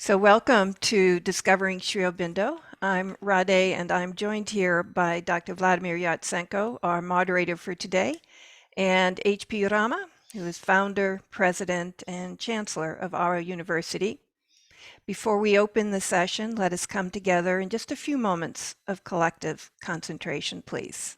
So welcome to Discovering Sri Aurobindo. I'm Rade, and I'm joined here by Dr. Vladimir Yatsenko, our moderator for today, and H.P. Rama, who is founder, president, and chancellor of Auro University. Before we open the session, let us come together in just a few moments of collective concentration, please.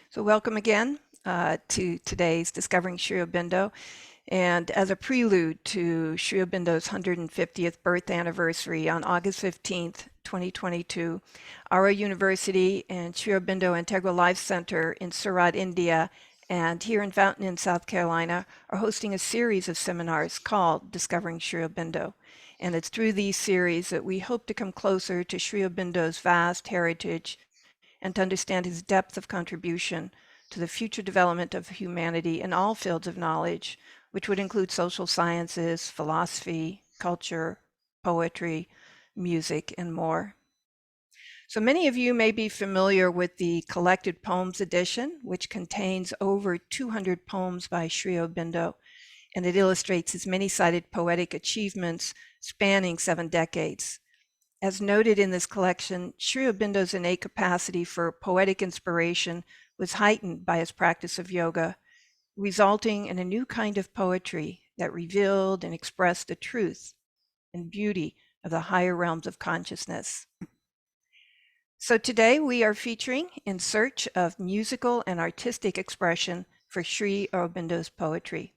So welcome again to today's Discovering Sri Aurobindo. And as a prelude to Sri Aurobindo's 150th birth anniversary on August 15th, 2022, Auro University and Sri Aurobindo Integral Life Center in Surat, India, and here in Fountain Inn, South Carolina, are hosting a series of seminars called Discovering Sri Aurobindo. And it's through these series that we hope to come closer to Sri Aurobindo's vast heritage and to understand his depth of contribution to the future development of humanity in all fields of knowledge, which would include social sciences, philosophy, culture, poetry, music, and more. So many of you may be familiar with the Collected Poems edition, which contains over 200 poems by Sri Aurobindo, and it illustrates his many-sided poetic achievements spanning 7 decades. As noted in this collection, Sri Aurobindo's innate capacity for poetic inspiration was heightened by his practice of yoga, resulting in a new kind of poetry that revealed and expressed the truth and beauty of the higher realms of consciousness. So today we are featuring In Search of Musical and Artistic Expression for Sri Aurobindo's Poetry.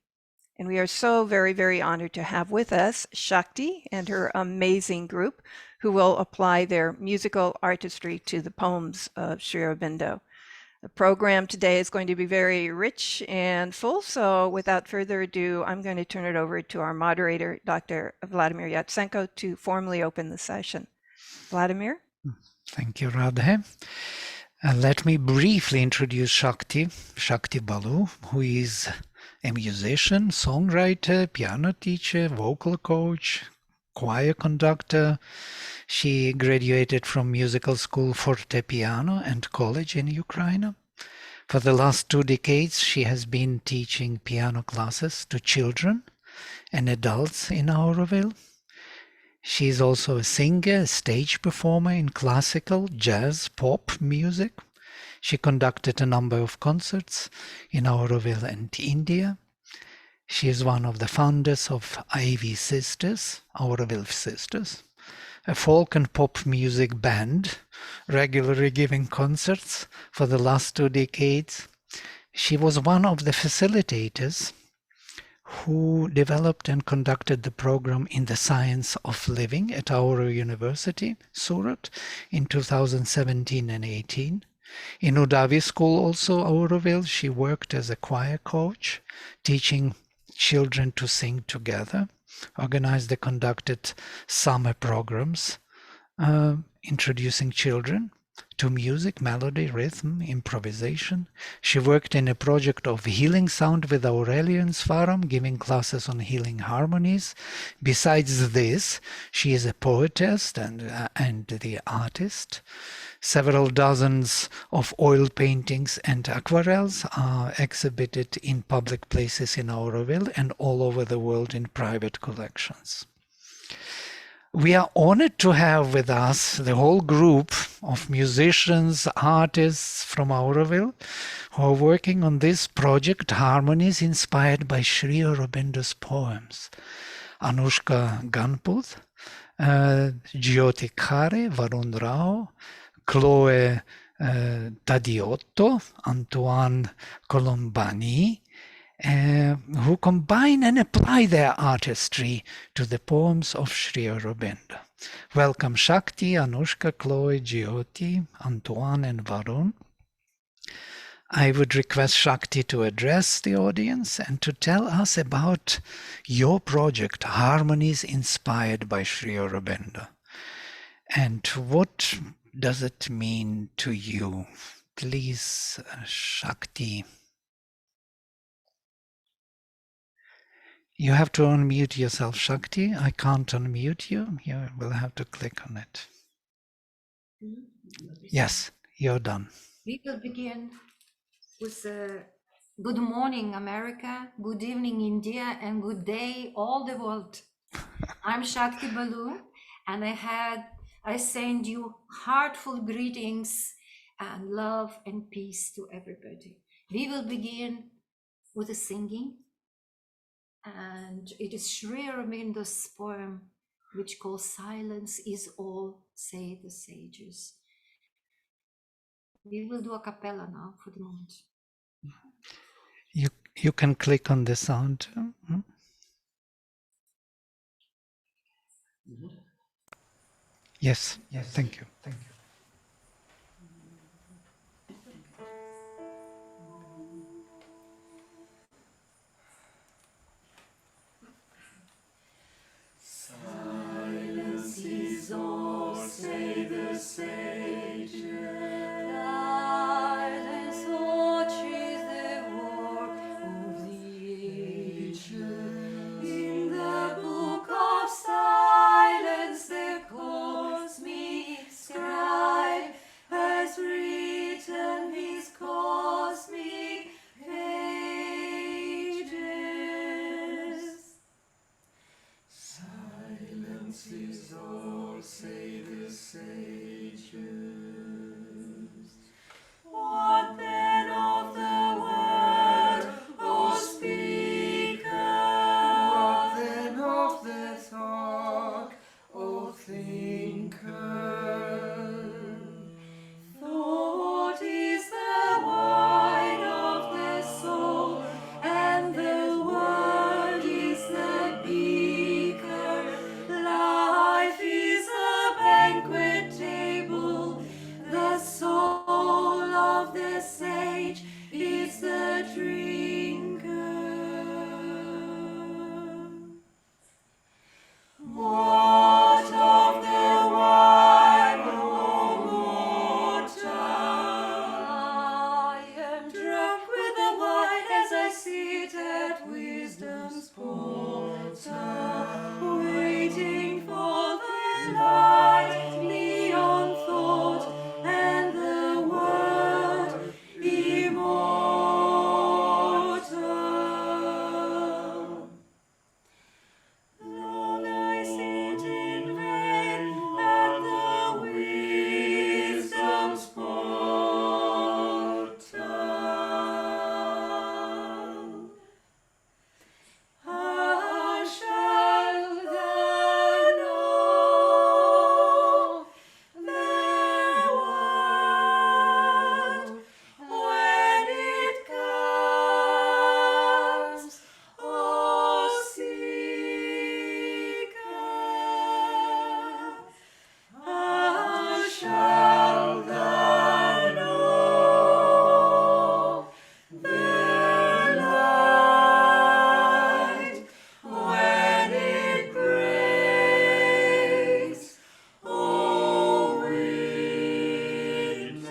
And we are so very, very honored to have with us Shakti and her amazing group who will apply their musical artistry to the poems of Sri Aurobindo. The program today is going to be very rich and full, so without further ado, I'm going to turn it over to our moderator, Dr. Vladimir Yatsenko, to formally open the session. Vladimir? Thank you, Radhe. Let me briefly introduce Shakti Balu, who is a musician, songwriter, piano teacher, vocal coach, choir conductor. She graduated from musical school Forte Piano and college in Ukraine. For the last 2 decades, she has been teaching piano classes to children and adults in Auroville. She is also a singer, a stage performer in classical, jazz, pop music. She conducted a number of concerts in Auroville and India. She is one of the founders of IV Sisters, Auroville Sisters, a folk and pop music band, regularly giving concerts for the last 2 decades. She was one of the facilitators who developed and conducted the program in the Science of Living at Auro University, Surat, in 2017 and 18. In Udavi School, also Auroville, she worked as a choir coach, teaching children to sing together, organized and conducted summer programs, introducing children to music, melody, rhythm, improvisation. She worked in a project of healing sound with Aurovilians Forum, giving classes on healing harmonies. Besides this, she is a poetess and the artist. Several dozens of oil paintings and aquarels are exhibited in public places in Auroville and all over the world in private collections. We are honored to have with us the whole group of musicians, artists from Auroville who are working on this project, Harmonies, inspired by Sri Aurobindo's poems. Anushka Ganput, Jyoti Khare, Varun Rao, Chloe Tadiotto, Antoine Colombani, who combine and apply their artistry to the poems of Sri Aurobindo. Welcome Shakti, Anushka, Chloe, Jyoti, Antoine and Varun. I would request Shakti to address the audience and to tell us about your project, Harmonies Inspired by Sri Aurobindo. And what does it mean to you? Please, Shakti. You have to unmute yourself, Shakti. I can't unmute you. You will have to click on it. Yes, you're done. We will begin with good morning, America, good evening, India, and good day, all the world. I'm Shakti Balu, and I send you heartful greetings and love and peace to everybody. We will begin with a singing, and it is Sri Aurobindo's poem, which calls "Silence is all, say the sages." We will do a cappella now for the moment. You can click on the sound. Yes, thank you. Silence is all, say the sages. Silence watches the work of the ages. In the book of silence, the cosmic scribe has written his cosmic pages. Silence is all, say the sages. What then of the word, O speaker? What then of the talk, O thinker? Thought is the wine of the soul, and the word is the beaker. Life is a banquet table, the soul of the sage is the drinker. What of the wine, O mortal? I am drunk with the wine as I sit at wisdom's portal, waiting for the light beyond thought and the word immortal. Long I sit in vain at the wisdom's portal. How shall thou know the word when it comes, O seeker? How shall thou know the light when it breaks, O witness?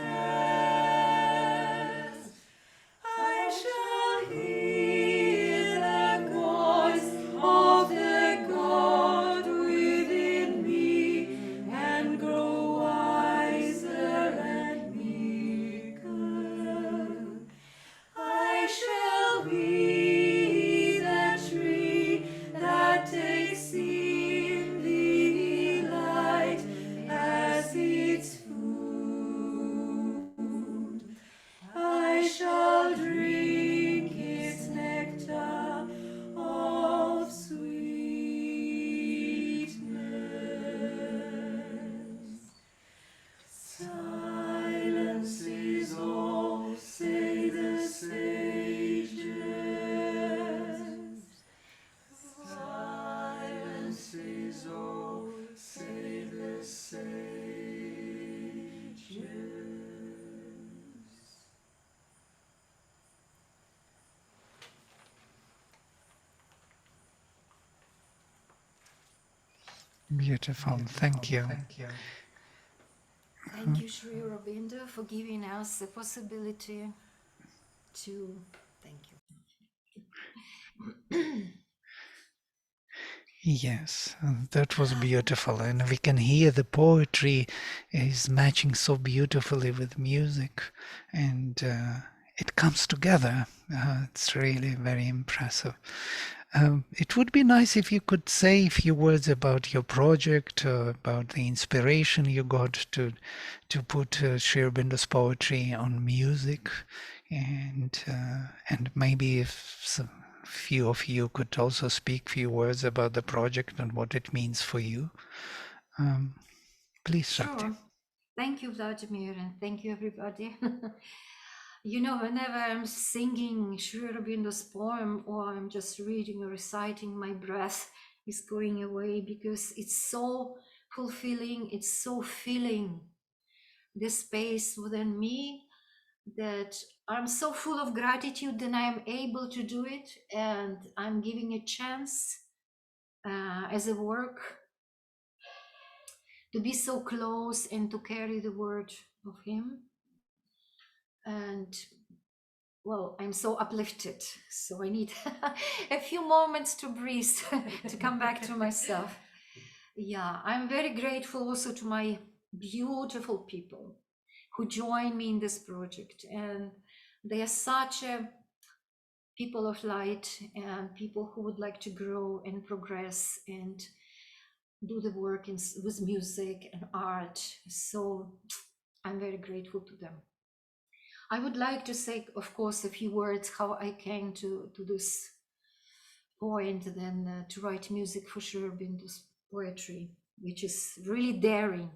I shall hear the voice of the God within me and grow wiser and meeker. I shall be the tree that takes in the light as its food. I shall drink its nectar of sweetness. Beautiful. Thank you. Thank you, Sri Aurobindo, for giving us the possibility to. Thank you. Yes, that was beautiful, and we can hear the poetry is matching so beautifully with music, and it comes together. It's really very impressive. It would be nice if you could say a few words about your project, about the inspiration you got to put Sri Aurobindo's poetry on music, and maybe if few of you could also speak few words about the project and what it means for you. Please, Shakti. Sure. Thank you, Vladimir, and thank you, everybody. You know, whenever I'm singing Sri Aurobindo's poem or I'm just reading or reciting, my breath is going away because it's so fulfilling, it's so filling the space within me that I'm so full of gratitude that I'm able to do it, and I'm giving a chance as a work to be so close and to carry the word of him. And well, I'm so uplifted, so I need a few moments to breathe to come back to myself. Yeah, I'm very grateful also to my beautiful people who join me in this project, and they are such a people of light and people who would like to grow and progress and do the work with music and art. So I'm very grateful to them. I would like to say, of course, a few words how I came to this point, then to write music for Sri Aurobindo's poetry, which is really daring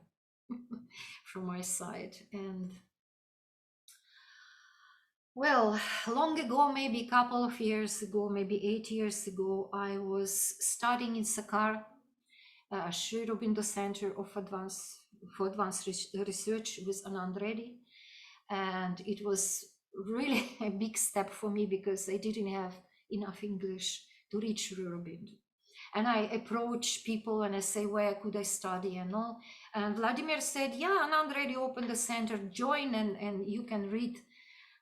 from my side. And well, long ago, maybe a couple of years ago, maybe 8 years ago, I was studying in Sakar, Sri Aurobindo Center for Advanced Research with Anand Reddy. And it was really a big step for me because I didn't have enough English to reach Sri Aurobindo. And I approach people and I say, where could I study and all? And Vladimir said, yeah, Anand Reddy opened the center, join and you can read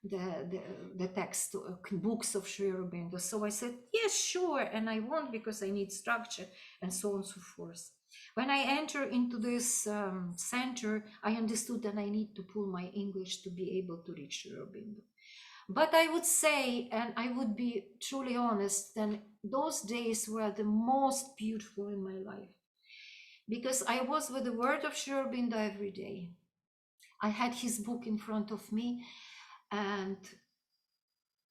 the text books of Sri Aurobindo. So I said, yes, sure. And I won't because I need structure and so on and so forth. When I enter into this center, I understood that I need to pull my English to be able to reach Sri Aurobindo. But I would say, and I would be truly honest, then those days were the most beautiful in my life because I was with the word of Sri Aurobindo every day. I had his book in front of me and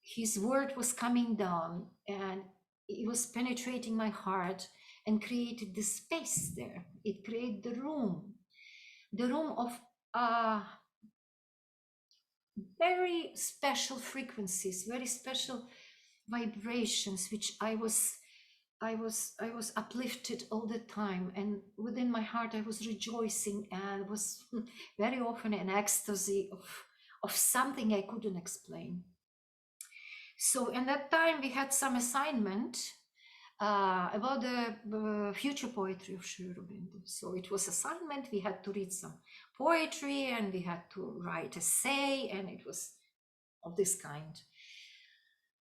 his word was coming down and it was penetrating my heart and created the space there. It created the room of very special frequencies, very special vibrations, which I was uplifted all the time, and within my heart I was rejoicing and was very often in ecstasy of something I couldn't explain. So in that time we had some assignment about the future poetry of Sri Aurobindo. So it was assignment, we had to read some poetry and we had to write essay, and it was of this kind.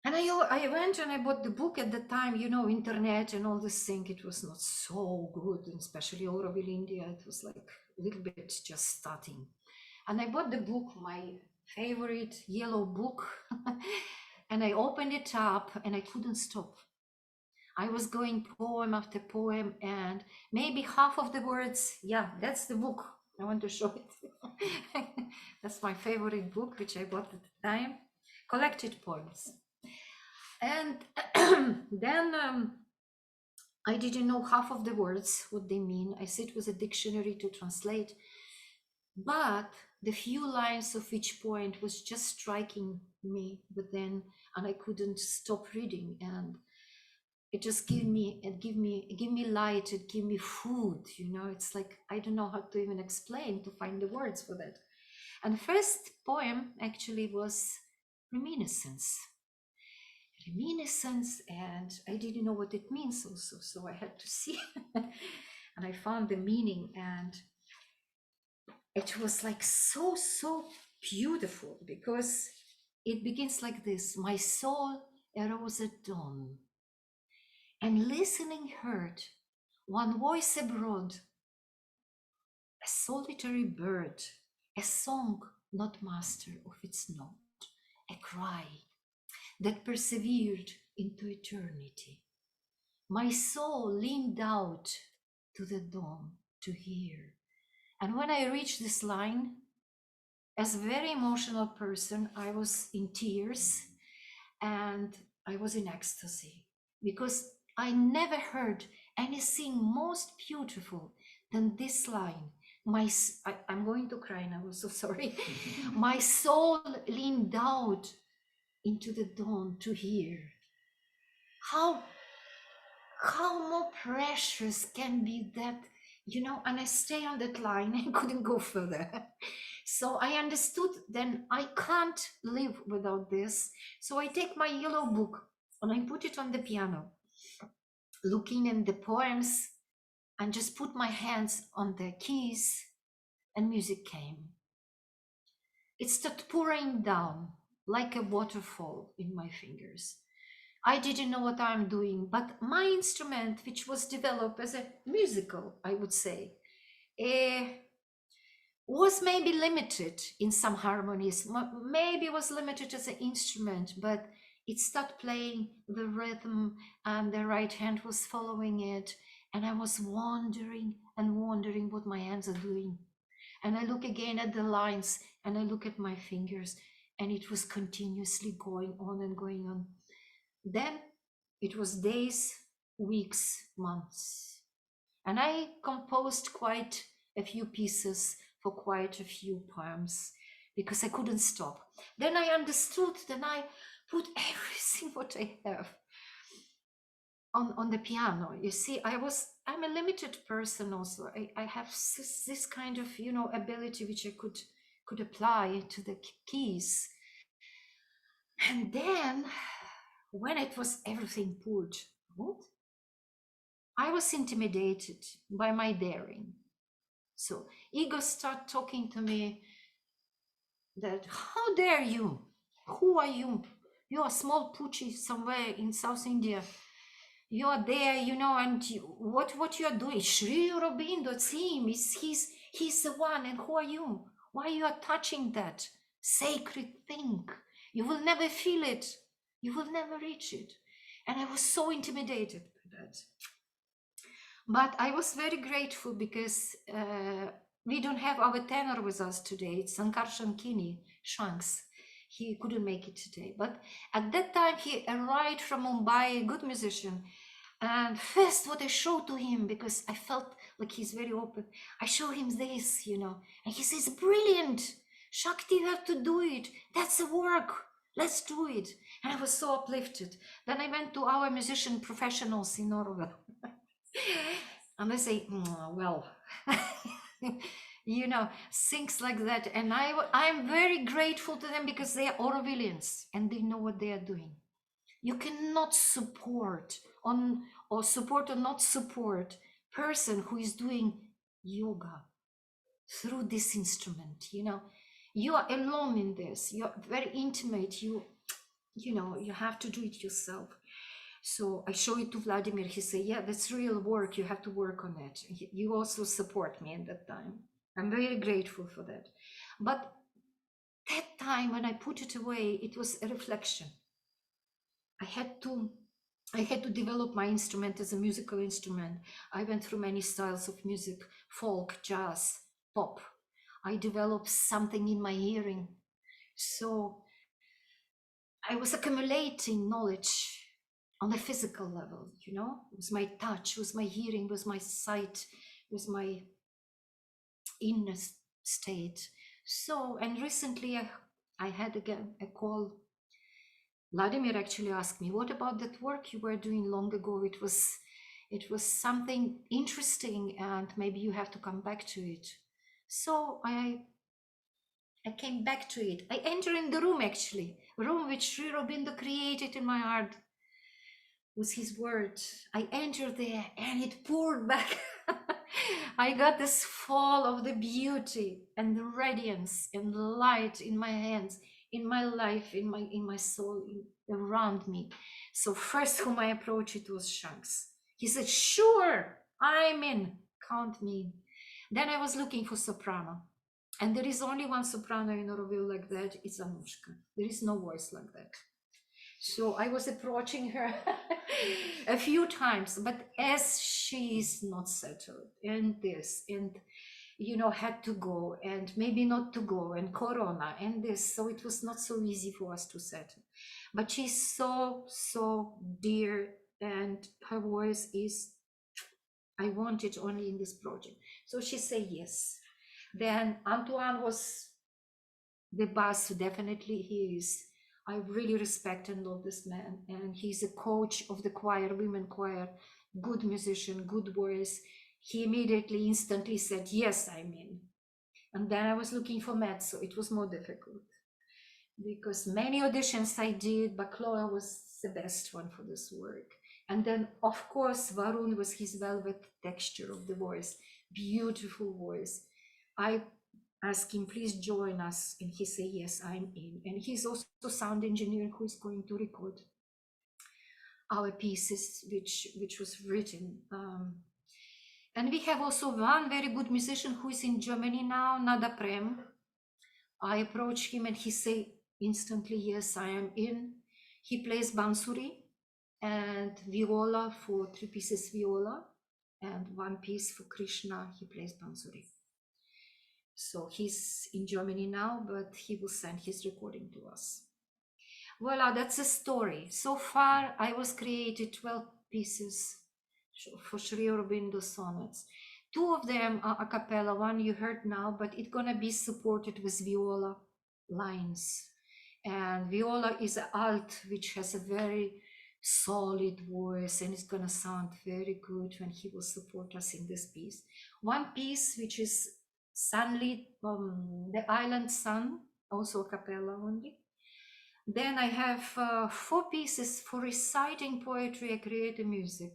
And I went and I bought the book at the time, you know, internet and all this thing, it was not so good, and especially Auroville India, it was like a little bit just starting. And I bought the book, my favorite yellow book, and I opened it up and I couldn't stop. I was going poem after poem, and maybe half of the words, yeah, that's the book. I want to show it. That's my favorite book, which I bought at the time, collected poems. And then I didn't know half of the words, what they mean. I sit with a dictionary to translate, but the few lines of each point was just striking me within, and I couldn't stop reading. And it just give me light, it give me food, you know. It's like I don't know how to even explain, to find the words for that. And the first poem actually was reminiscence, and I didn't know what it means also, so I had to see. and I found the meaning, and it was like so beautiful, because it begins like this: my soul arose at dawn, and listening heard one voice abroad, a solitary bird, a song not master of its note, a cry that persevered into eternity. My soul leaned out to the dawn to hear. And when I reached this line, as a very emotional person, I was in tears and I was in ecstasy, because I never heard anything most beautiful than this line. I'm going to cry now, I'm so sorry. My soul leaned out into the dawn to hear. How more precious can be that, and I stay on that line. I couldn't go further. So I understood then I can't live without this. So I take my yellow book and I put it on the piano, looking in the poems, and just put my hands on the keys, and music came. It started pouring down like a waterfall in my fingers. I didn't know what I'm doing, but my instrument, which was developed as a musical, I would say, was maybe limited in some harmonies, maybe was limited as an instrument, but it started playing the rhythm and the right hand was following it. And I was wondering and wondering what my hands are doing. And I look again at the lines and I look at my fingers, and it was continuously going on and going on. Then it was days, weeks, months. And I composed quite a few pieces for quite a few poems, because I couldn't stop. Then I understood, then I put everything what I have on the piano. You see, I'm a limited person also. I have this kind of, ability which I could apply to the keys. And then when it was everything poured out, I was intimidated by my daring. So ego started talking to me that, how dare you? Who are you? You are a small poochie somewhere in South India. You are there, and what you are doing? Sri Aurobindo, it's him. He's the one. And who are you? Why you are touching that sacred thing? You will never feel it. You will never reach it. And I was so intimidated by that. But I was very grateful, because we don't have our tenor with us today. It's Sankar Shankini, Shanks. He couldn't make it today. But at that time, he arrived from Mumbai, a good musician. And first, what I showed to him, because I felt like he's very open, I show him this, and he says, brilliant, Shakti, you have to do it. That's the work. Let's do it. And I was so uplifted. Then I went to our musician professionals in Norway. And I say, well, things like that. And I'm very grateful to them, because they are Aurovilians and they know what they are doing. You cannot support or not support person who is doing yoga through this instrument. You are alone in this. You're very intimate. You have to do it yourself. So I show it to Vladimir. He said, yeah, that's real work. You have to work on it. You also support me at that time. I'm very grateful for that. But that time when I put it away, it was a reflection. I had to develop my instrument as a musical instrument. I went through many styles of music: folk, jazz, pop. I developed something in my hearing. So I was accumulating knowledge on a physical level, it was my touch, it was my hearing, it was my sight, it was my inner state. So, and recently I had again a call. Vladimir actually asked me, what about that work you were doing long ago? It was something interesting, and maybe you have to come back to it. So I came back to it. I entered in the room, actually, a room which Sri Aurobindo created in my heart with his word. I entered there and it poured back I got this fall of the beauty and the radiance and the light in my hands, in my life, in my soul, around me. So first whom I approached it was Shanks. He said, "Sure, I'm in. Count me in." Then I was looking for soprano. And there is only one soprano in Auroville like that. It's Anushka. There is no voice like that. So I was approaching her a few times, but as she's not settled and this and had to go and maybe not to go and Corona and this, so it was not so easy for us to settle. But she's so dear, and her voice is, I want it only in this project. So she said yes. Then Antoine was the boss, definitely he is. I really respect and love this man, and he's a coach of the choir, women choir, good musician, good voice. He immediately, instantly said, "Yes, I'm in." And then I was looking for Matt, so it was more difficult because many auditions I did, but Chloe was the best one for this work. And then, of course, Varun was his velvet texture of the voice, beautiful voice. I asked him, "Please join us," and he said, "Yes, I'm in." And he's also sound engineer who is going to record our pieces, which was written. And we have also one very good musician who is in Germany now, Nada Prem. I approached him and he said instantly, "Yes, I am in." He plays bansuri and viola for 3 pieces viola, and 1 piece for Krishna. He plays bansuri. So he's in Germany now, but he will send his recording to us. Voila, that's a story. So far, I was created 12 pieces for Sri Aurobindo sonnets. 2 of them are a cappella, one you heard now, but it's gonna be supported with viola lines. And viola is an alt, which has a very solid voice, and it's gonna sound very good when he will support us in this piece. 1 piece, which is sunlit, the island sun, also a cappella only. Then I have 4 pieces for reciting poetry and creative music.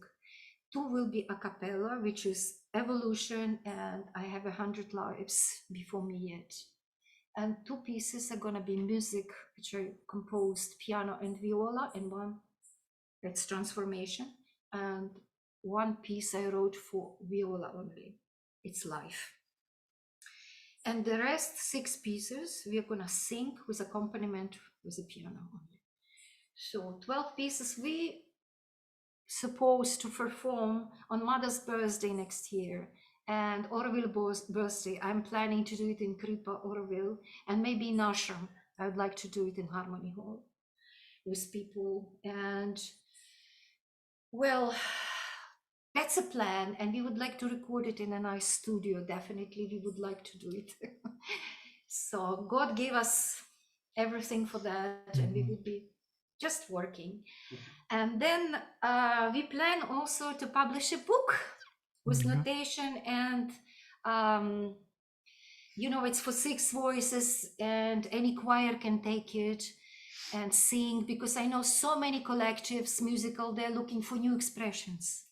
2 will be a cappella, which is evolution, and I have 100 lives before me yet. And 2 pieces are gonna be music, which I composed piano and viola, and 1 that's transformation, and 1 piece I wrote for viola only. It's life. And the rest 6 pieces we are gonna sing with accompaniment with the piano only. So 12 pieces we supposed to perform on Mother's birthday next year, and Auroville birthday. I'm planning to do it in Kripa, Auroville, and maybe in Ashram. I would like to do it in Harmony Hall with people. And well, that's a plan, and we would like to record it in a nice studio. Definitely, we would like to do it. So God gave us everything for that, and we would be just working. And then we plan also to publish a book with notation, and it's for 6 voices, and any choir can take it and sing, because I know so many collectives, musical, they're looking for new expressions,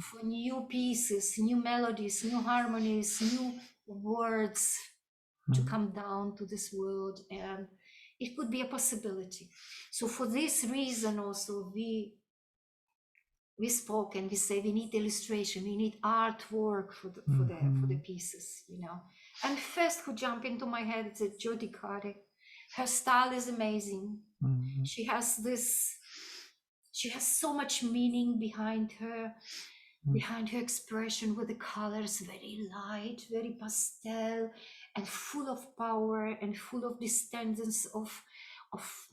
for new pieces, new melodies, new harmonies, new words to come down to this world, and it could be a possibility. So for this reason also we spoke and we say we need illustration, we need artwork for the pieces, And first who jumped into my head is Jodi Kare. Her style is amazing. She has so much meaning behind her expression, with the colors very light, very pastel, and full of power and full of this tendency of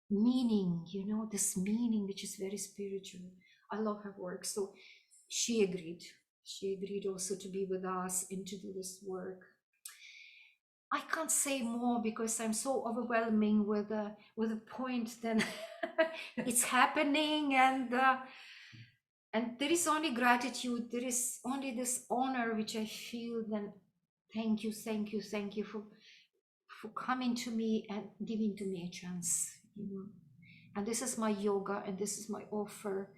meaning, this meaning which is very spiritual. I love her work. So she agreed also to be with us and to do this work. I can't say more because I'm so overwhelming with the point that it's happening, and there is only gratitude. There is only this honor which I feel. Then thank you for coming to me and giving to me a chance. And this is my yoga, and this is my offer,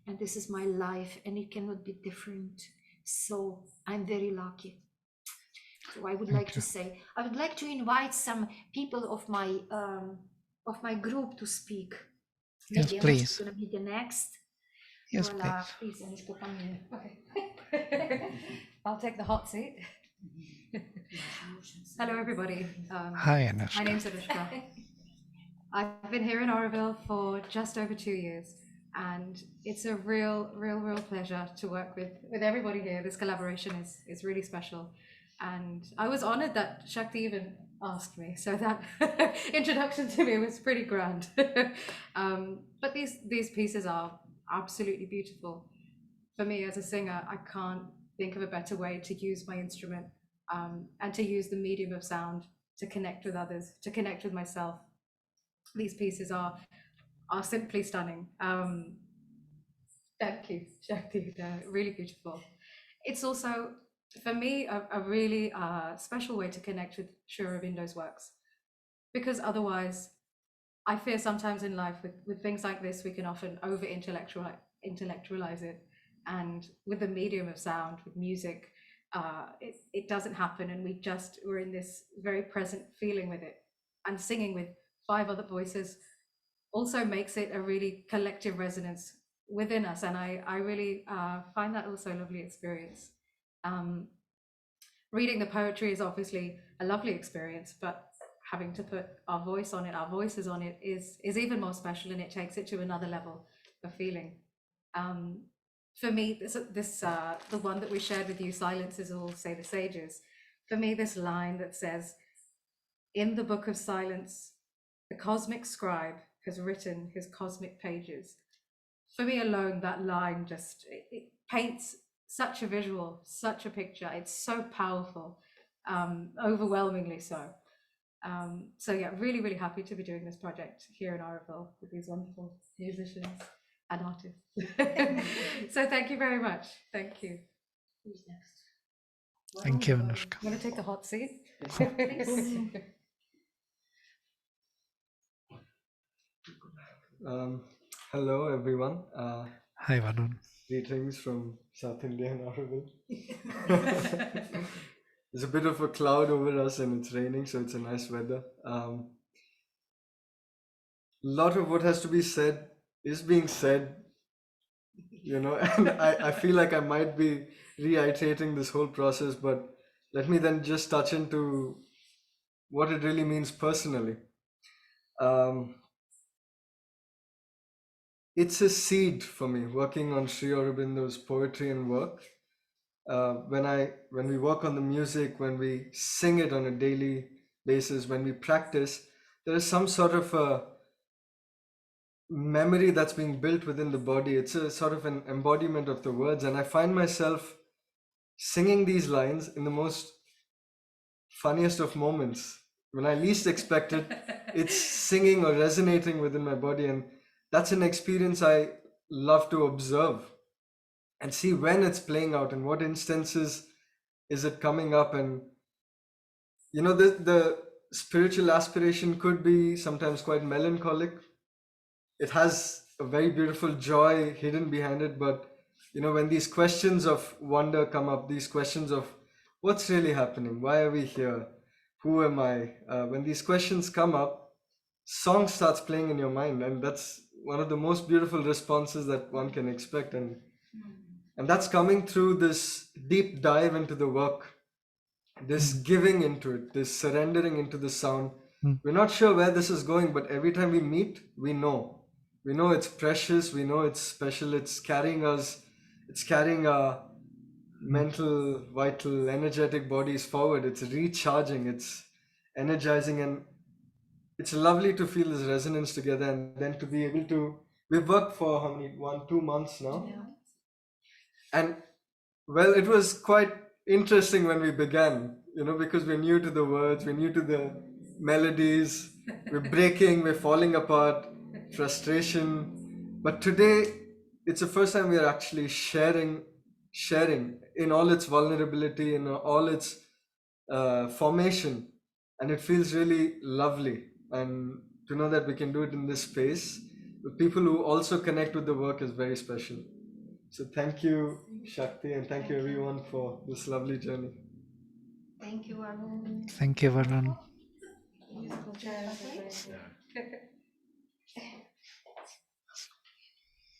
and this is my life, and it cannot be different. So I'm very lucky. So I would like to say, I would like to invite some people of my group to speak. Yes, Maybe Anushka is please. going to be the next. Yes, Voila, please. please, Anushka, come here. Okay. I'll take the hot seat. Hello, everybody. Hi, My Anushka. name's Anushka. I've been here in Auroville for just over 2 years, and it's a real pleasure to work with everybody here. This collaboration is really special, and I was honored that Shakti even asked me, so that introduction to me was pretty grand. But these pieces are absolutely beautiful. For me as a singer, I can't think of a better way to use my instrument, and to use the medium of sound to connect with others, to connect with myself. These pieces are simply stunning. Thank you, Shakti. They're really beautiful. It's also, for me, a really special way to connect with Sri Aurobindo's works, because otherwise, I fear sometimes in life with things like this, we can often over intellectualize it. And with the medium of sound, with music, it doesn't happen. And we're in this very present feeling with it. And singing with 5 other voices also makes it a really collective resonance within us. And I really find that also a lovely experience. Reading the poetry is obviously a lovely experience, but having to put our voice on it, our voices on it, is even more special, and it takes it to another level of feeling. For me, the one that we shared with you, "Silence is all, say the sages." For me, this line that says, "In the book of silence, the cosmic scribe has written his cosmic pages." For me alone, that line just it paints such a visual, such a picture. It's so powerful, overwhelmingly so. So yeah, really happy to be doing this project here in Auroville with these wonderful musicians and artists. So thank you very much. Thank you. Who's next? Thank you, Anushka. I'm going to take the hot seat. Hello, everyone. Hi, Varun. Greetings from South India and Auroville. There's a bit of a cloud over us and it's raining, so it's a nice weather. A lot of what has to be said is being said, and I feel like I might be reiterating this whole process, but let me then just touch into what it really means personally. It's a seed for me working on Sri Aurobindo's poetry and work. When we work on the music, when we sing it on a daily basis, when we practice, there is some sort of a memory that's being built within the body. It's a sort of an embodiment of the words, and I find myself singing these lines in the most funniest of moments. When I least expect it, it's singing or resonating within my body, and that's an experience I love to observe and see when it's playing out and what instances is it coming up. And the spiritual aspiration could be sometimes quite melancholic. It has a very beautiful joy hidden behind it, but when these questions of wonder come up, these questions of what's really happening, why are we here, who am I, when these questions come up, song starts playing in your mind, and that's one of the most beautiful responses that one can expect. And that's coming through this deep dive into the work, this giving into it, this surrendering into the sound. We're not sure where this is going, but every time we meet, we know it's precious, we know it's special, it's carrying us, it's carrying our mental, vital, energetic bodies forward, it's recharging, it's energizing, and it's lovely to feel this resonance together. And then to be able to, we've worked for how many, 1-2 months now. Yeah. And well, it was quite interesting when we began, because we're new to the words, we're new to the melodies, we're breaking, we're falling apart, frustration. But today, it's the first time we are actually sharing in all its vulnerability, in all its formation. And it feels really lovely. And to know that we can do it in this space with people who also connect with the work is very special. So thank you, Shakti, and thank you everyone for this lovely journey. Thank you, Arun. Thank you, Varun. Musical chairs.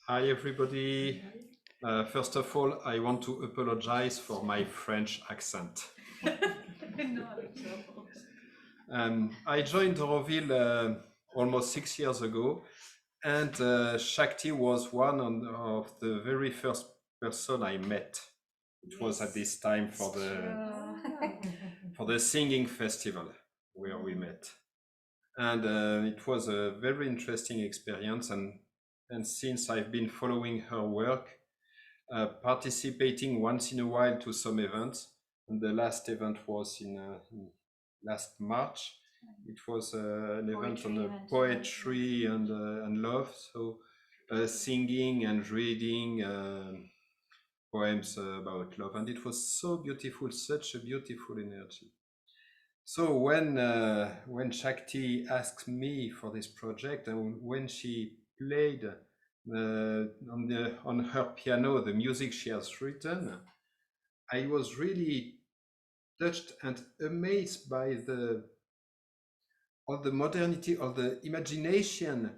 Hi everybody. First of all, I want to apologize for my French accent. I joined Auroville almost 6 years ago, and Shakti was one of the very first person I met. It was at this time for the singing festival where we met, and it was a very interesting experience. And since I've been following her work, participating once in a while to some events, and the last event was in last March. It was an event on poetry and love, so singing and reading poems about love, and it was so beautiful, such a beautiful energy. So when Shakti asked me for this project, and when she played on her piano the music she has written, I was really touched and amazed by all the modernity, all the imagination,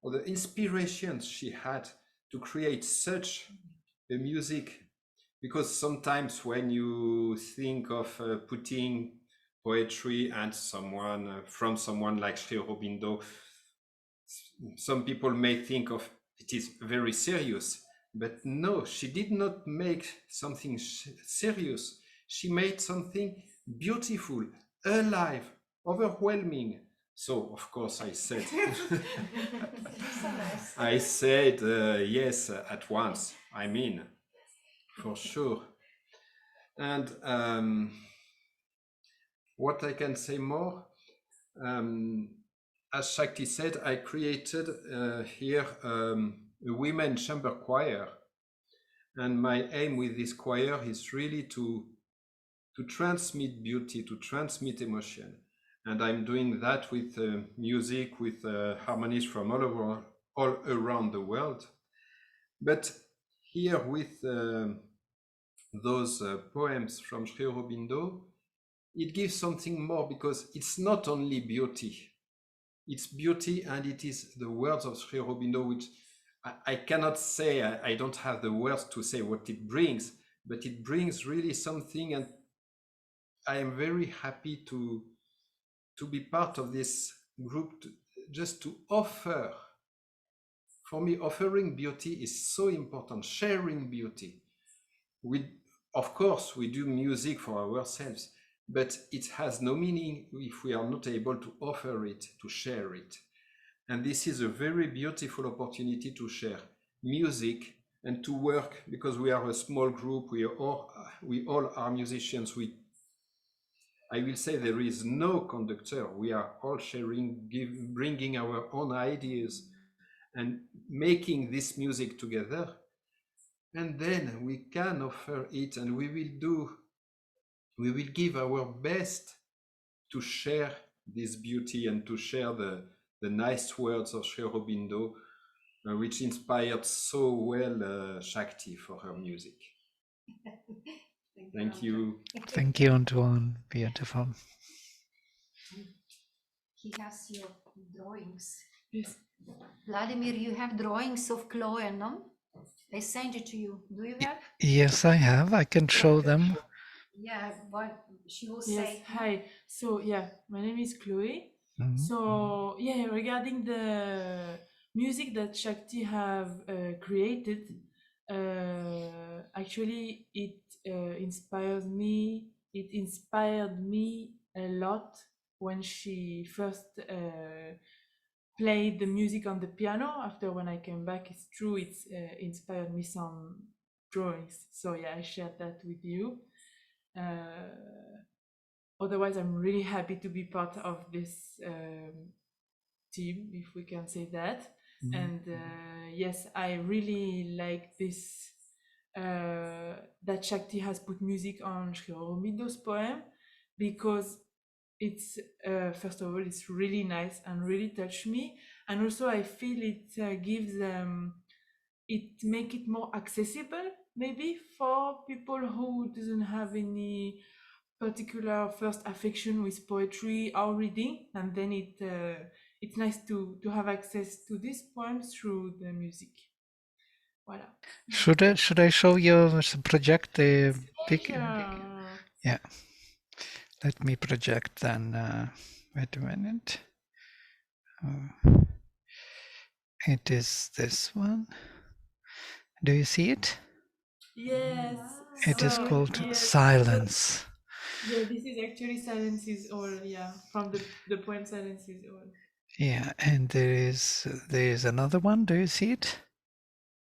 all the inspirations she had to create such a music. Because sometimes when you think of putting poetry and from someone like Sri Aurobindo, some people may think of it is very serious, but no, she did not make something serious. She made something beautiful, alive, overwhelming. So of course I said, I said yes at once. I mean, for sure. And what I can say more, as Shakti said, I created here a women chamber choir, and my aim with this choir is really to transmit beauty, to transmit emotion, and I'm doing that with music, with harmonies from all around the world. But here with those poems from Sri Aurobindo, it gives something more, because it's not only beauty, it's beauty, and it is the words of Sri Aurobindo, which I cannot say, I don't have the words to say what it brings, but it brings really something, and I am very happy to be part of this group, just to offer. For me, offering beauty is so important, sharing beauty. Of course, we do music for ourselves, but it has no meaning if we are not able to offer it, to share it. And this is a very beautiful opportunity to share music and to work, because we are a small group, we all are musicians. I will say there is no conductor. We are all sharing, bringing our own ideas and making this music together. And then we can offer it, and we will give our best to share this beauty and to share the nice words of Sri Aurobindo, which inspired so well Shakti for her music. Thank you. Thank you, Antoine. Beautiful. He has your drawings. Yes. Vladimir, you have drawings of Chloe, no? I sent it to you. Do you have? Yes, I have. I can show them. Yeah, but she will Yes. say. Hi. So yeah, my name is Chloe. Mhm. So yeah, regarding the music that Shakti have created, actually it inspires me. It inspired me a lot when she first played the music on the piano. After when I came back, it's true, it's inspired me some drawings. So yeah, I shared that with you. Otherwise, I'm really happy to be part of this team, if we can say that. And yes, I really like this that Shakti has put music on Sri Aurobindo's poem, because it's first of all, it's really nice and really touched me, and also I feel it gives it make it more accessible, maybe for people who doesn't have any particular first affection with poetry or reading, and then it's nice to have access to these poems through the music. Voilà. Should I show you the project? The big, Sure. yeah. Let me project then. Wait a minute. It is this one. Do you see it? Yes. It is So, called yes. Silence. Yeah, this is actually Silence is All. Yeah, from the poem Silence is All. Yeah, and there is another one. Do you see it?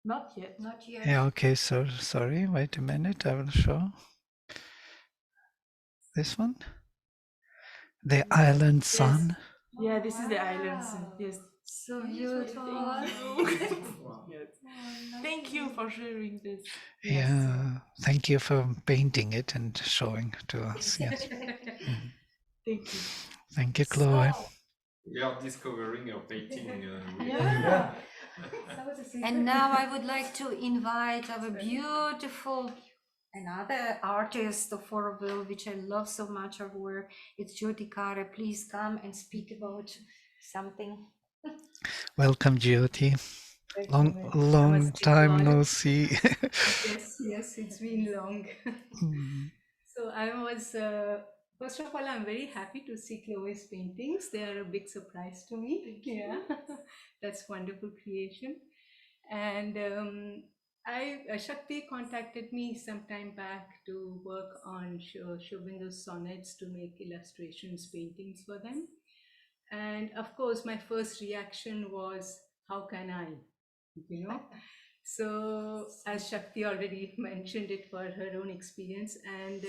Not yet. Not yet. Yeah. Okay. So sorry. Wait a minute. I will show this one. The Island Sun. Yeah, this is the islands. Yes. So beautiful. Thank you. Yes. Thank you for sharing this. Yes. Yeah. Thank you for painting it and showing to us. Yes. Thank you. Thank you, Chloe. We are discovering your painting. Yeah. And now I would like to invite our beautiful another artist of Auroville, which I love so much her work. It's Jyoti Kare. Please come and speak about something. Welcome, Jyoti. Long time no see. Yes, it's been long. So I was, first of all, I'm very happy to see Chloe's paintings. They are a big surprise to me. Yeah, that's wonderful creation. And Shakti contacted me some time back to work on Shobindo's sonnets to make illustrations, paintings for them. And of course, my first reaction was, how can I? You know? So, as Shakti already mentioned it for her own experience, and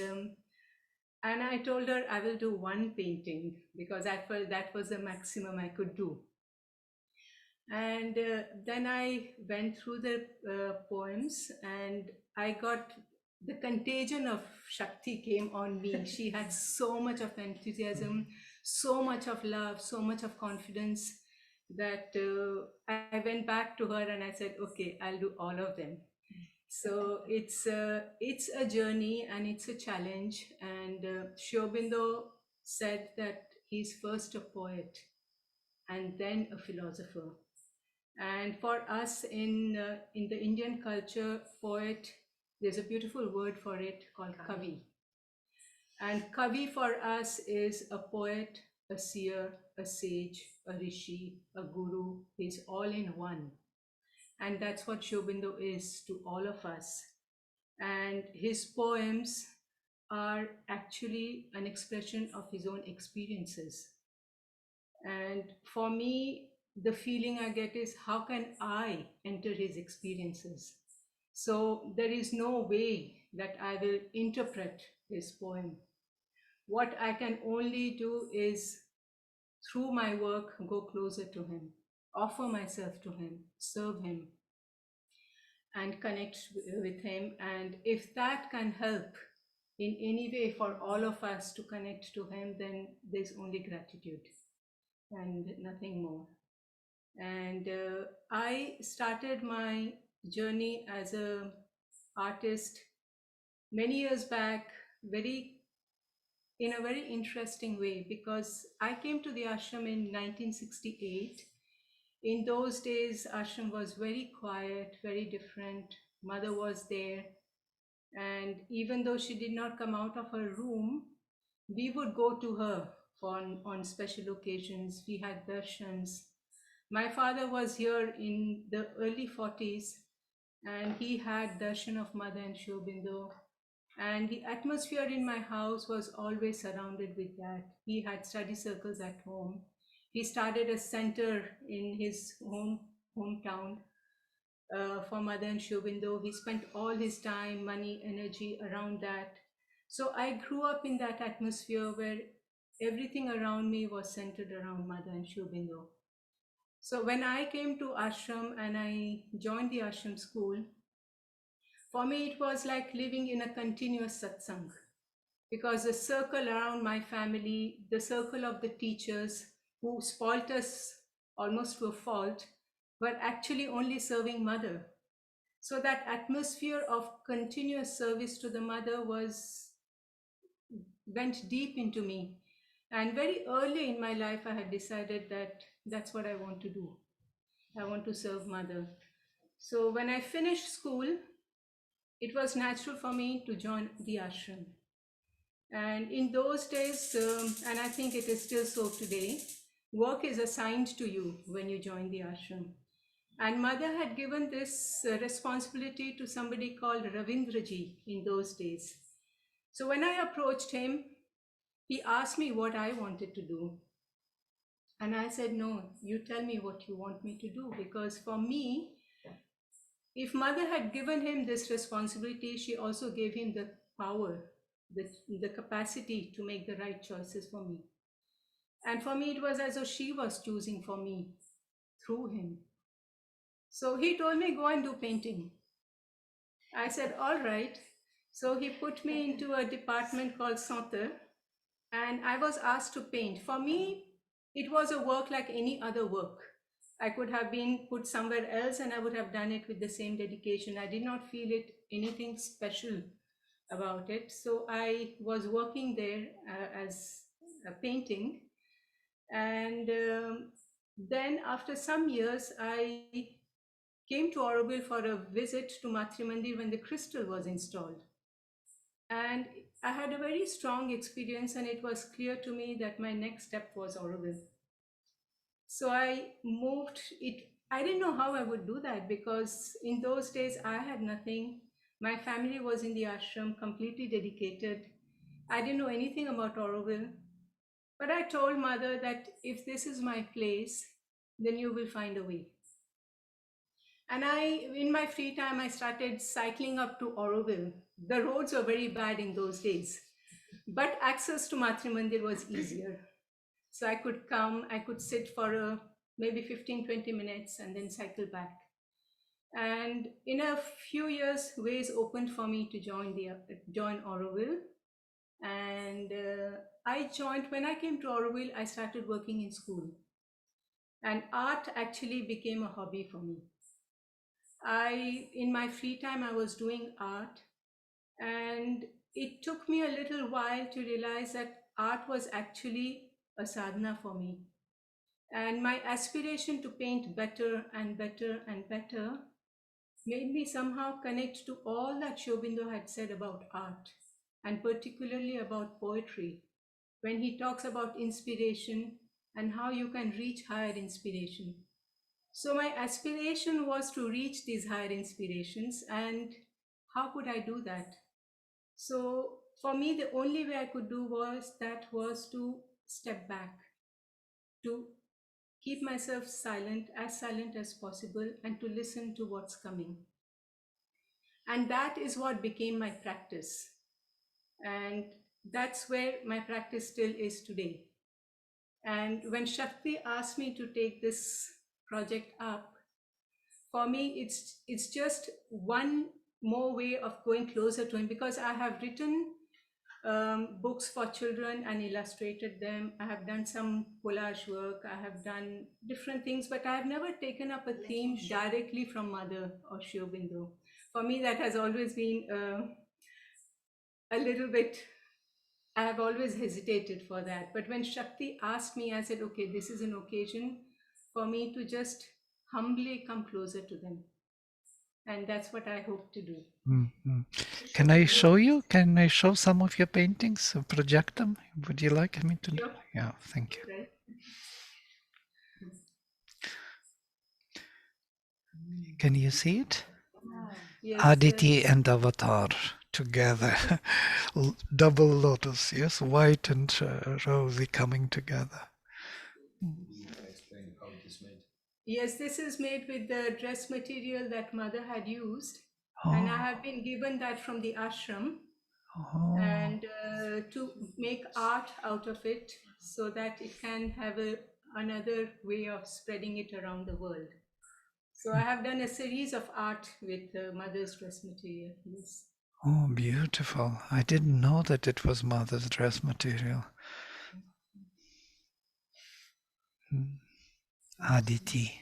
I told her I will do one painting because I felt that was the maximum I could do. And then I went through the poems, and I got the contagion of Shakti came on me. She had so much of enthusiasm, so much of love, so much of confidence that I went back to her and I said, okay, I'll do all of them. So it's a journey and it's a challenge. And Sri Aurobindo said that he's first a poet and then a philosopher. And for us in the Indian culture, poet, there's a beautiful word for it called kavi. And kavi for us is a poet, a seer, a sage, a rishi, a guru. He's all in one. And that's what Sri Aurobindo is to all of us. And his poems are actually an expression of his own experiences. And for me, the feeling I get is, how can I enter his experiences? So there is no way that I will interpret his poem. What I can only do is, through my work, go closer to him, offer myself to him, serve him, and connect with him. And if that can help in any way for all of us to connect to him, then there's only gratitude and nothing more. And I started my journey as a artist many years back, in a very interesting way, because I came to the ashram in 1968. In those days, ashram was very quiet, very different. Mother was there, and even though she did not come out of her room, we would go to her on special occasions. We had darshans. My father was here in the early 40s, and he had darshan of Mother and Sri Aurobindo. And the atmosphere in my house was always surrounded with that. He had study circles at home. He started a center in his hometown for Mother and Sri Aurobindo. He spent all his time, money, energy around that. So I grew up in that atmosphere where everything around me was centered around Mother and Sri Aurobindo. So when I came to ashram and I joined the ashram school, for me it was like living in a continuous satsang, because the circle around my family, the circle of the teachers who spoilt us almost to a fault, were actually only serving Mother. So that atmosphere of continuous service to the mother went deep into me. And very early in my life, I had decided that that's what I want to do. I want to serve mother. So when I finished school, it was natural for me to join the ashram. And in those days, and I think it is still so today, work is assigned to you when you join the ashram. And mother had given this responsibility to somebody called Ravindraji in those days. So when I approached him, he asked me what I wanted to do. And I said, no, you tell me what you want me to do. Because for me, if mother had given him this responsibility, she also gave him the power, the capacity to make the right choices for me. And for me, it was as though she was choosing for me through him. So he told me, go and do painting. I said, all right. So he put me into a department called Santé, and I was asked to paint. For me, it was a work like any other work. I could have been put somewhere else and I would have done it with the same dedication. I did not feel it anything special about it. So I was working there as a painting. And then after some years, I came to Auroville for a visit to Matri Mandir when the crystal was installed. And I had a very strong experience, and it was clear to me that my next step was Auroville. So I moved it. I didn't know how I would do that because in those days I had nothing. My family was in the ashram, completely dedicated. I didn't know anything about Auroville. But I told mother that if this is my place, then you will find a way. And in my free time, I started cycling up to Auroville. The roads were very bad in those days, but access to Matri Mandir was easier. So I could come, I could sit for maybe 15-20 minutes and then cycle back. And in a few years, ways opened for me to join Auroville. And I joined, when I came to Auroville, I started working in school. And art actually became a hobby for me. In my free time, I was doing art, and it took me a little while to realize that art was actually a sadhana for me. And my aspiration to paint better and better and better made me somehow connect to all that Sri Aurobindo had said about art, and particularly about poetry, when he talks about inspiration and how you can reach higher inspiration. So my aspiration was to reach these higher inspirations, and how could I do that? So for me, the only way I could do was to step back, to keep myself silent as possible, and to listen to what's coming. And that is what became my practice. And that's where my practice still is today. And when Shakti asked me to take this project up, for me, it's just one more way of going closer to him, because I have written books for children and illustrated them. I have done some collage work. I have done different things, but I have never taken up a theme directly from Mother or Sri Aurobindo. For me, that has always been a little bit, I have always hesitated for that. But when Shakti asked me, I said, okay, this is an occasion for me to just humbly come closer to them. And that's what I hope to do. Mm-hmm. Can I show you? Can I show some of your paintings? Project them? Would you like me to? Sure. Yeah, thank you. Right. Can you see it? Yes, Aditi and Avatar together. Double lotus, yes, white and rosy coming together. Explain how it is made. yes, this is made with the dress material that mother had used. And I have been given that from the ashram, and to make art out of it so that it can have another way of spreading it around the world. So I have done a series of art with mother's dress material. Yes. Oh, beautiful. I didn't know that it was mother's dress material. Aditi.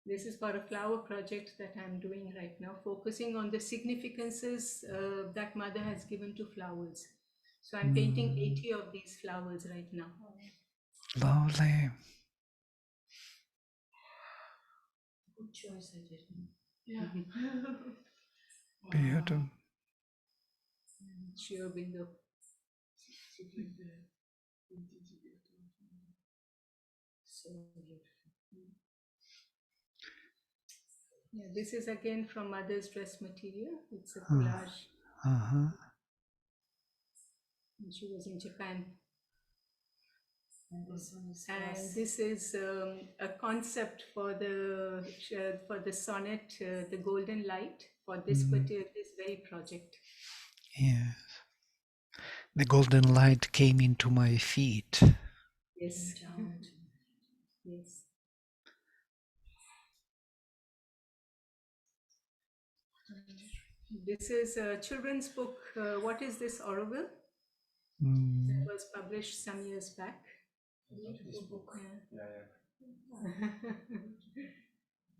This is for a flower project that I'm doing right now, focusing on the significances that mother has given to flowers. So I'm painting 80 of these flowers right now. Lovely. Good choice, I did. Yeah. Beautiful. Sri Aurobindo. So beautiful. Yeah, this is again from mother's dress material. It's a collage. Uh-huh. And she was in Japan. And this one is And this is a concept for the sonnet, the Golden Light, for this this very project. Yes. The golden light came into my feet. Yes. down. Yes. This is a children's book. What is this, Auroville? That was published some years back. Beautiful book.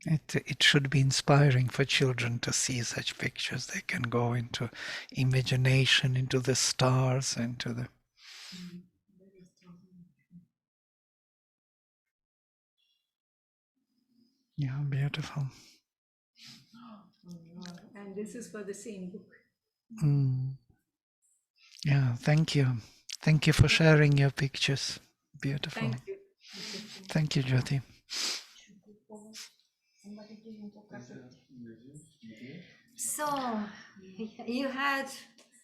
It should be inspiring for children to see such pictures. They can go into imagination, into the stars, into the... Yeah, beautiful. And this is for the same book. Yeah, thank you. Thank you for sharing your pictures. Beautiful. Thank you. Thank you, Jyoti. So you had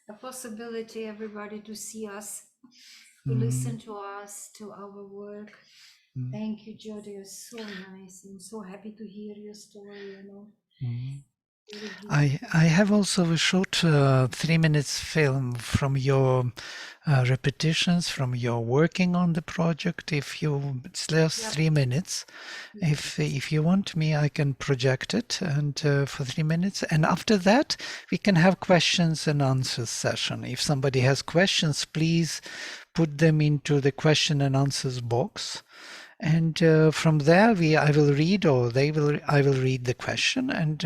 a possibility, everybody, to see us, to listen to us, to our work. Thank you, Jyoti. You're so nice. I'm so happy to hear your story, you know. Really I have also a short 3 minutes film from your repetitions, from your working on the project. If you, it's just 3 minutes. If you want me, I can project it and for 3 minutes. And after that, we can have questions and answers session. If somebody has questions, please put them into the question and answers box. And from there, I will read, or I will read the question, and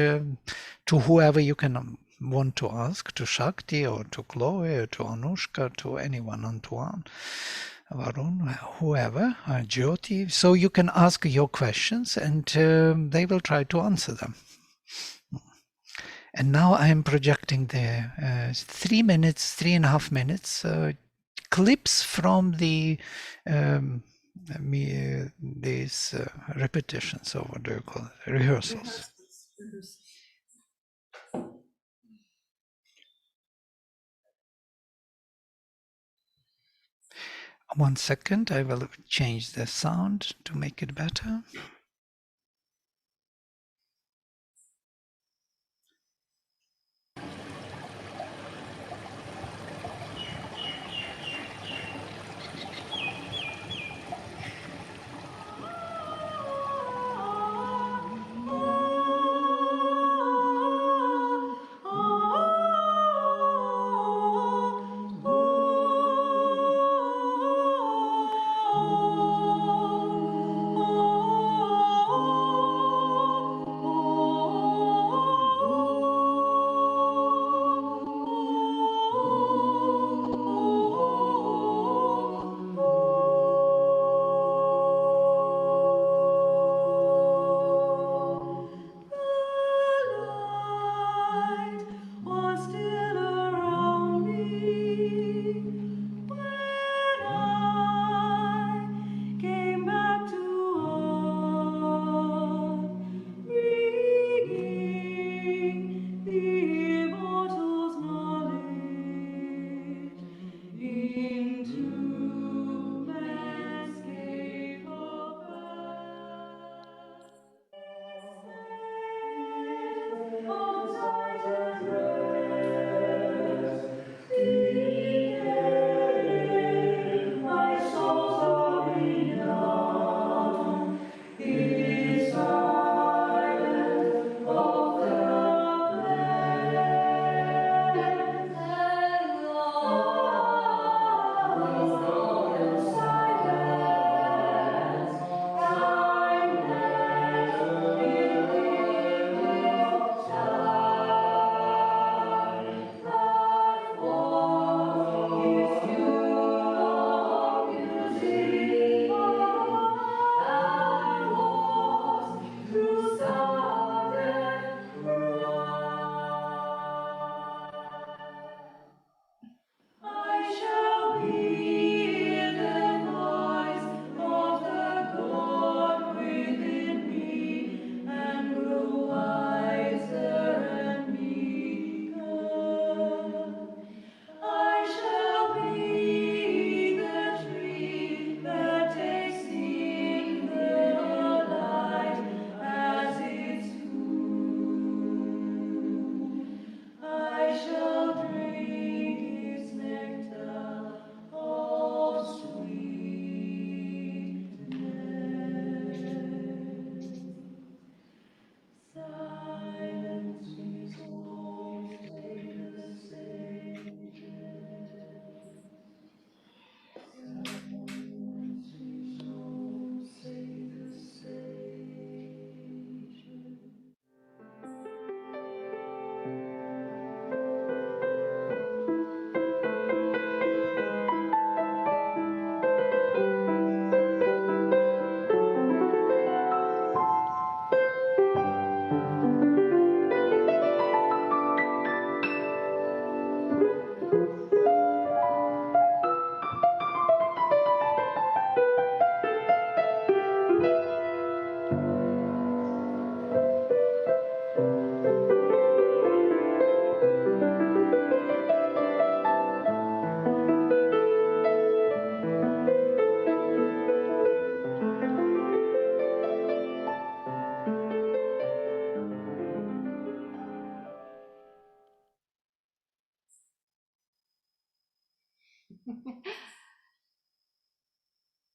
to whoever you can want to ask, to Shakti or to Chloe or to Anushka, to anyone, Antoine, Varun, whoever, Jyoti. So you can ask your questions, and they will try to answer them. And now I am projecting the 3.5 minutes clips from the these repetitions, or what do you call it? Rehearsals. One second, I will change the sound to make it better.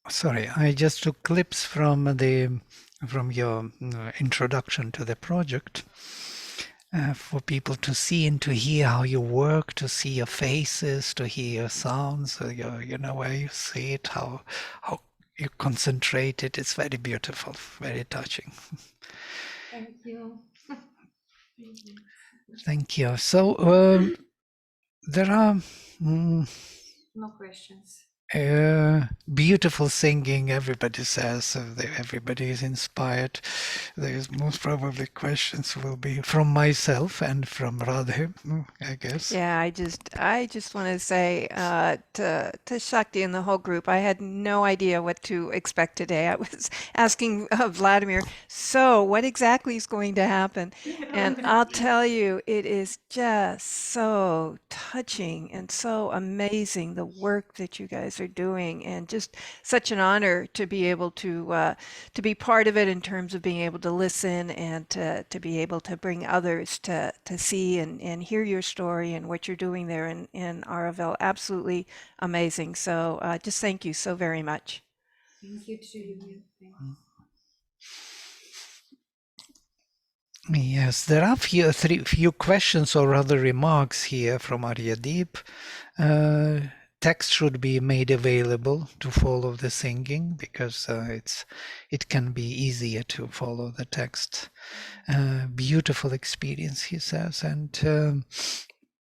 Sorry, I just took clips from your introduction to the project for people to see and to hear how you work, to see your faces, to hear your sounds, where you see it, how you concentrate it. It's very beautiful, very touching. Thank you. Thank you. So there are No questions. beautiful singing. Everybody says everybody is inspired. There's most probably questions will be from myself and from Radhe, I guess. Yeah, I just want to say to Shakti and the whole group, I had no idea what to expect today. I was asking Vladimir, so what exactly is going to happen? And I'll tell you, it is just so touching and so amazing the work that you guys are doing, and just such an honor to be able to be part of it in terms of being able to listen and to be able to bring others to see and hear your story and what you're doing there in Auroville. Absolutely amazing. So just thank you so very much. Thank you to you. Yes, there are few questions or rather remarks here from Aryadeep. Text should be made available to follow the singing because it can be easier to follow the text. Beautiful experience, he says, and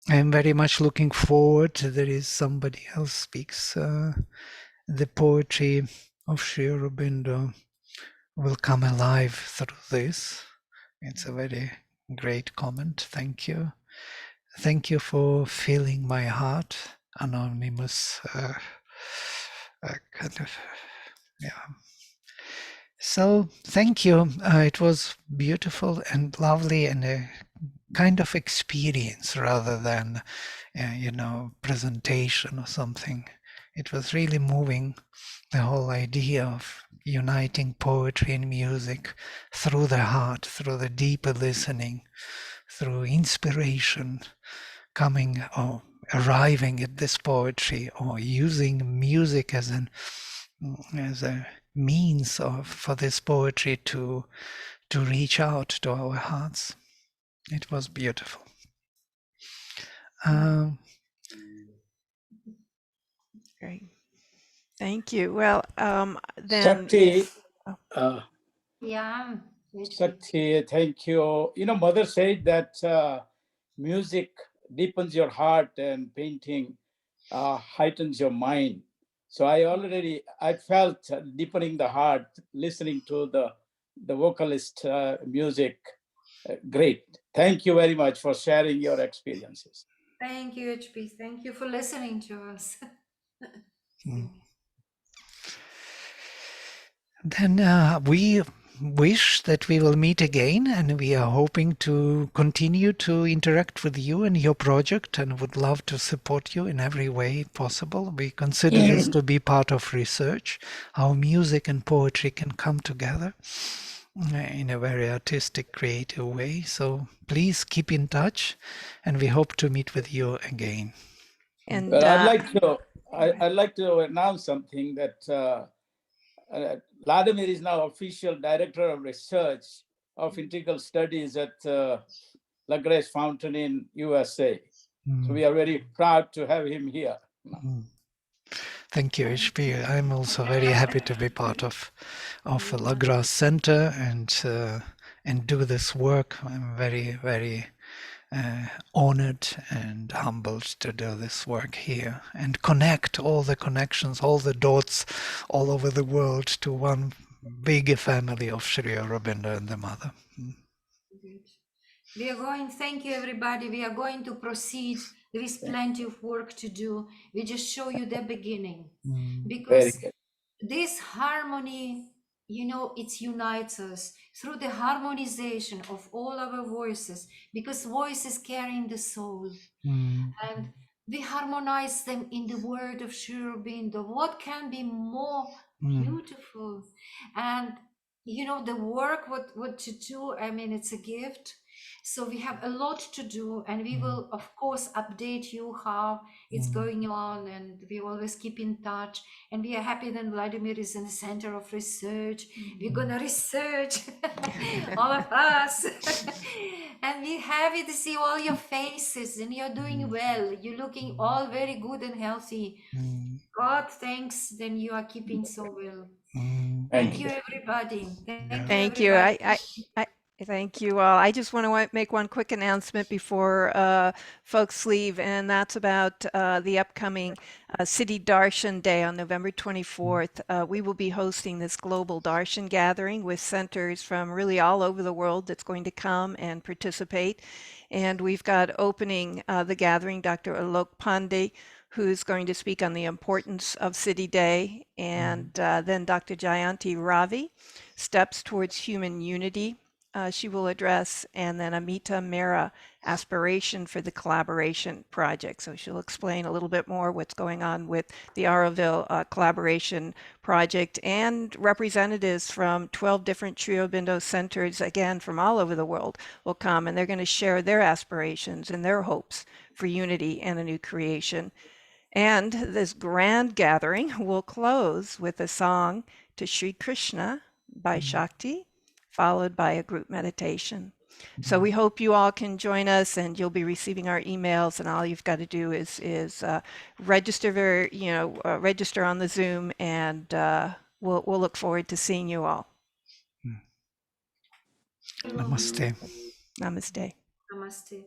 I'm very much looking forward. There is somebody else speaks the poetry of Sri Aurobindo will come alive through this. It's a very great comment. Thank you. Thank you for filling my heart, anonymous kind of, yeah. So thank you. It was beautiful and lovely and a kind of experience rather than, presentation or something. It was really moving, the whole idea of uniting poetry and music through the heart, through the deeper listening, through inspiration, coming or arriving at this poetry, or using music as a means for this poetry to reach out to our hearts. It was beautiful. Great. Thank you. Well, then Shakti, Yeah. Shakti, thank you. Mother said that music deepens your heart and painting heightens your mind. So I felt deepening the heart listening to the vocalist music. Great. Thank you very much for sharing your experiences. Thank you, HP. Thank you for listening to us. Then we wish that we will meet again, and we are hoping to continue to interact with you and your project, and would love to support you in every way possible. We consider this to be part of research, how music and poetry can come together in a very artistic, creative way. So please keep in touch, and we hope to meet with you again. And Well, I'd like to announce something that Vladimir is now official director of research of integral studies at La Grace Fountain in USA. So we are very proud to have him here. Thank you, HP. I'm also very happy to be part of La Grace Center and do this work. I'm very, very honored and humbled to do this work here and connect all the connections, all the dots all over the world to one big family of Sri Aurobindo and the Mother. We are going, thank you everybody. We are going to proceed. There is plenty of work to do. We just show you the beginning. Because this harmony, it unites us through the harmonization of all our voices, because voices carrying the soul. And we harmonize them in the word of Sri Aurobindo. What can be more beautiful? And the work, what to do, I mean, it's a gift. So we have a lot to do, and we will, of course, update you how it's going on, and we always keep in touch. And we are happy that Vladimir is in the center of research. We're gonna research, all of us. And we're happy to see all your faces, and you're doing well. You're looking all very good and healthy. God thanks, then you are keeping so well. Thank you, everybody. Thank you, Thank you. everybody. I thank you all. I just want to make one quick announcement before folks leave, and that's about the upcoming City Darshan Day on November 24th. We will be hosting this global Darshan gathering with centers from really all over the world that's going to come and participate. And we've got opening the gathering Dr. Alok Pandey, who's going to speak on the importance of City Day, and then Dr. Jayanti Ravi, Steps Towards Human Unity, she will address, and then Amita Mehra, Aspiration for the Collaboration Project. So she'll explain a little bit more what's going on with the Auroville Collaboration Project, and representatives from 12 different Sri Aurobindo centers, again from all over the world, will come, and they're going to share their aspirations and their hopes for unity and a new creation. And this grand gathering will close with a song to Sri Krishna by Shakti, followed by a group meditation. So we hope you all can join us, and you'll be receiving our emails, and all you've got to do is register, register on the Zoom, and we'll look forward to seeing you all. Namaste. Namaste. Namaste.